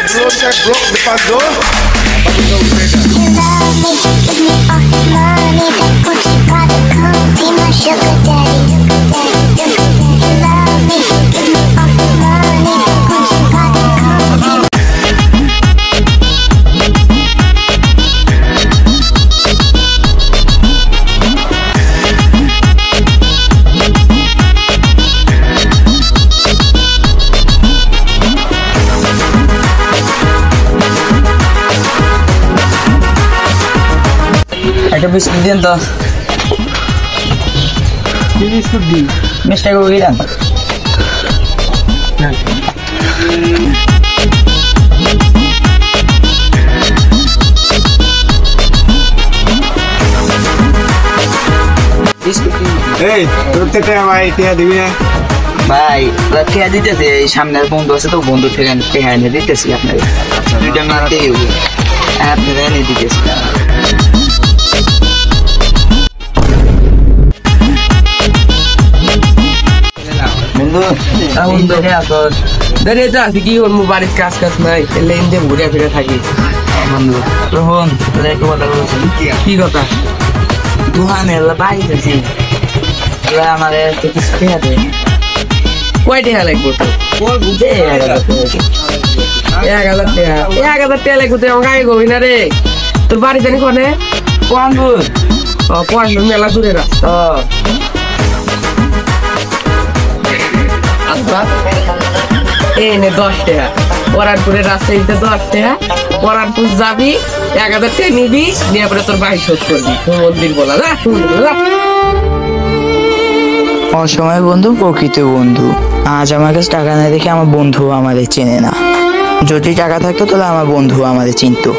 Broke the front door. You love me, give me all this money. That Gucci Prada, come be my sugar daddy. You love me, give me all this money. That Gucci Prada, come be একটা biscuit দিন তো। Biscuit দিন, মিষ্টি করে দিলেন। এই তোর থেকে ভাই টিয়া দিবি না? ভাই টিয়া দিতেছে, এই সামনের বন্ধু আছে তো, বন্ধু থেকে টিয়া এনে দিতেছি আপনাকে। দুইটা মারতে আপনাকে এনে দিতেছি। দাঁড়িয়ে তো আছি, কি করবো, বাড়ির কাজ কাজ নাই, লেন দিয়ে ঘুরে ফিরে থাকি। বন্ধু রোহন তোর একটা কথা বলছি। কি কথা? দোকানে বাইরেছি, আমার কিছু খেয়ে দে। কয় টাকা লাগবো তো? ওর বুঝে 1000 টাকা। 1000 টাকা লাগবো তুই আমাকে আগে কবি না রে। তোর বাড়ি জানি কোনে? কোয়াঙ্গুর। পড়াশোনা মেলা দূরে রাস্তা। এই নে 10 টাকা। পরানপুরের রাস্তায় 10 টাকা। পরানপুর যাবি, 1000 টাকা নিবি, নিয়ে পরে তোর বাড়ি শোধ করবি। মন্দির বলা না। অসময় বন্ধু প্রকৃত বন্ধু। আজ আমার কাছে টাকা না দেখে আমার বন্ধু আমাদের চেনে না। যদি টাকা থাকতো তাহলে আমার বন্ধু আমাদের চিনতো।